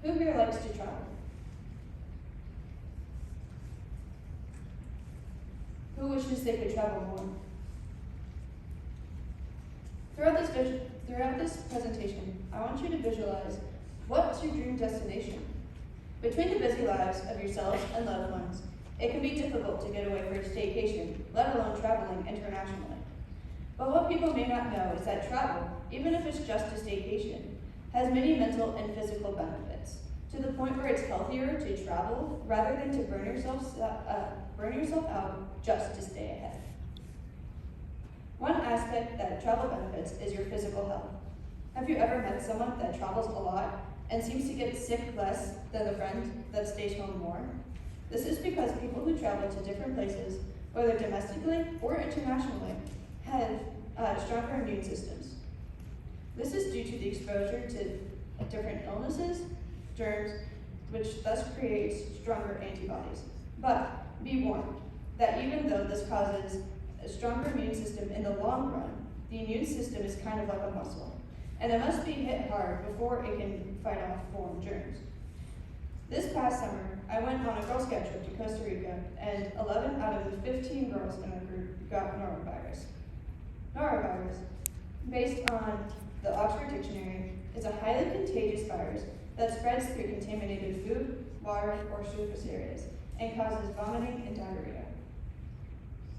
Who here likes to travel? Who wishes they could travel more? Throughout this presentation, I want you to visualize what's your dream destination. Between the busy lives of yourselves and loved ones, it can be difficult to get away for a staycation, let alone traveling internationally. But what people may not know is that travel, even if it's just a staycation, has many mental and physical benefits, to the point where it's healthier to travel rather than to burn yourself out just to stay ahead. One aspect that travel benefits is your physical health. Have you ever met someone that travels a lot and seems to get sick less than the friend that stays home more? This is because people who travel to different places, whether domestically or internationally, have stronger immune systems. This is due to the exposure to different illnesses, germs, which thus creates stronger antibodies. But be warned that even though this causes a stronger immune system in the long run, the immune system is kind of like a muscle, and it must be hit hard before it can fight off foreign germs. This past summer, I went on a Girl Scout trip to Costa Rica, and 11 out of the 15 girls in our group got norovirus. Norovirus, based on the Oxford Dictionary, is a highly contagious virus that spreads through contaminated food, water, or surface areas, and causes vomiting and diarrhea.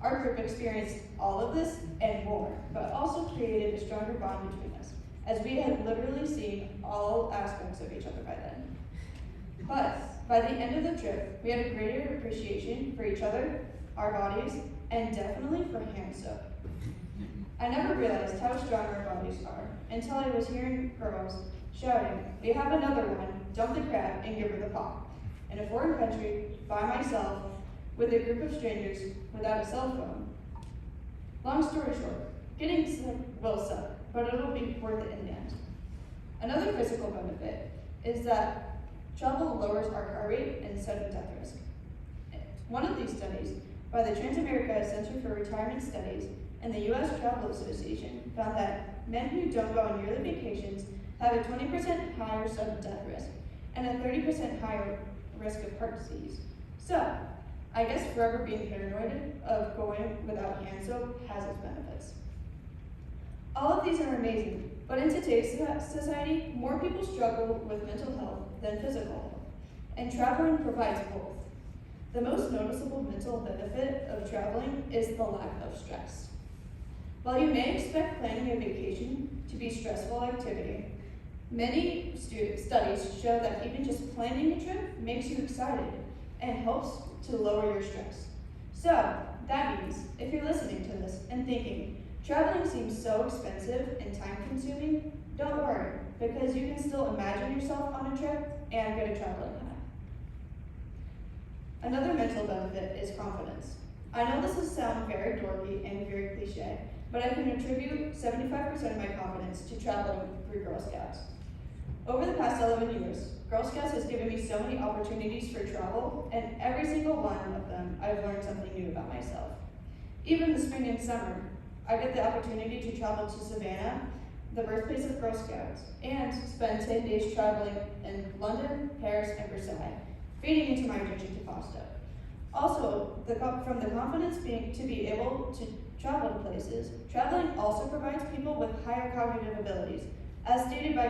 Our group experienced all of this and more, but also created a stronger bond between us, as we had literally seen all aspects of each other by then. But by the end of the trip, we had a greater appreciation for each other, our bodies, and definitely for hand soap. I never realized how strong our bodies are until I was hearing girls shouting, "We have another one, dump the crap and give her the pop," in a foreign country, by myself, with a group of strangers, without a cell phone. Long story short, getting sick will suck, but it'll be worth it in the end. Another physical benefit is that travel lowers our heart rate and sudden death risk. One of these studies, by the Transamerica Center for Retirement Studies and the U.S. Travel Association, found that men who don't go on yearly vacations have a 20% higher sudden death risk and a 30% higher risk of heart disease. So, I guess forever being paranoid of going without hand soap has its benefits. All of these are amazing, but in today's society, more people struggle with mental health than physical health, and traveling provides both. The most noticeable mental benefit of traveling is the lack of stress. While you may expect planning a vacation to be a stressful activity, many studies show that even just planning a trip makes you excited and helps to lower your stress. So, that means, if you're listening to this and thinking, traveling seems so expensive and time-consuming, don't worry, because you can still imagine yourself on a trip and get a traveling high. Another mental benefit is confidence. I know this will sound very dorky and very cliche, but I can attribute 75% of my confidence to traveling through Girl Scouts. Over the past 11 years, Girl Scouts has given me so many opportunities for travel, and every single one of them I've learned something new about myself. Even the spring and summer, I get the opportunity to travel to Savannah, the birthplace of Girl Scouts, and spend 10 days traveling in London, Paris, and Versailles, feeding into my addiction to pasta. Also, from the confidence to be able to travel to places, traveling also provides people with higher cognitive abilities, as stated by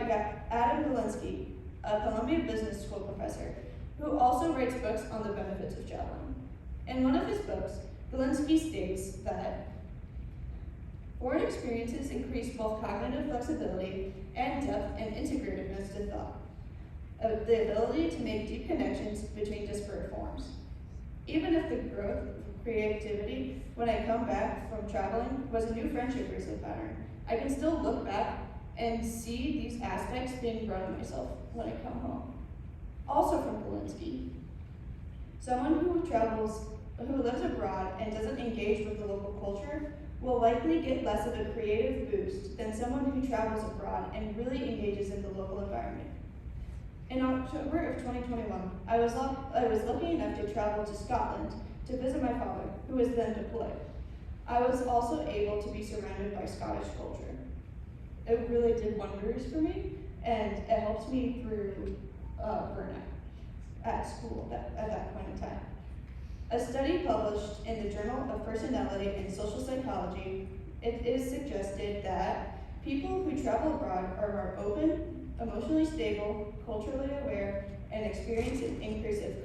Adam Galinsky, a Columbia Business School professor, who also writes books on the benefits of traveling. In one of his books, Galinsky states that foreign experiences increase both cognitive flexibility and depth and integrativeness to thought, the ability to make deep connections between disparate forms. Even if the growth of creativity when I come back from traveling was a new friendship bracelet pattern, I can still look back and see these aspects being grown in myself when I come home. Also from Galinsky, someone who lives abroad and doesn't engage with the local culture will likely get less of a creative boost than someone who travels abroad and really engages in the local environment. In October of 2021, I was lucky enough to travel to Scotland to visit my father, who was then deployed. I was also able to be surrounded by Scottish culture. It really did wonders for me, and it helped me through burnout at school at that point in time. A study published in the Journal of Personality and Social Psychology, it is suggested that people who travel abroad are more open, emotionally stable, culturally aware, and experience an increase of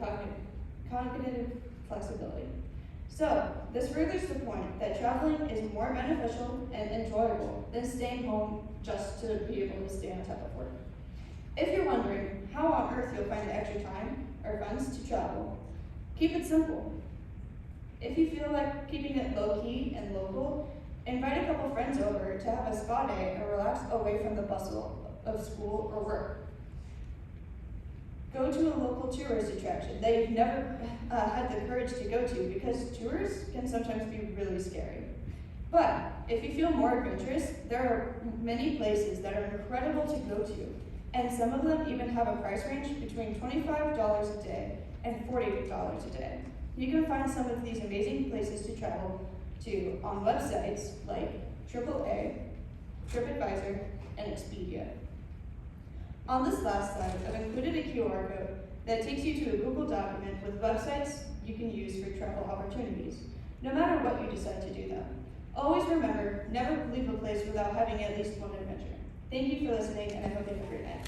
cognitive flexibility. So, this furthers the point that traveling is more beneficial and enjoyable than staying home just to be able to stay on top of work. If you're wondering how on earth you'll find the extra time or funds to travel, keep it simple. If you feel like keeping it low-key and local, invite a couple friends over to have a spa day and relax away from the bustle of school or work. Go to a local tourist attraction that you've never had the courage to go to, because tours can sometimes be really scary. But if you feel more adventurous, there are many places that are incredible to go to, and some of them even have a price range between $25 a day and $40 a day. You can find some of these amazing places to travel to on websites like AAA, TripAdvisor, and Expedia. On this last slide, I've included a QR code that takes you to a Google document with websites you can use for travel opportunities, no matter what you decide to do though. Always remember, never leave a place without having at least one adventure. Thank you for listening, and I hope you have a great night.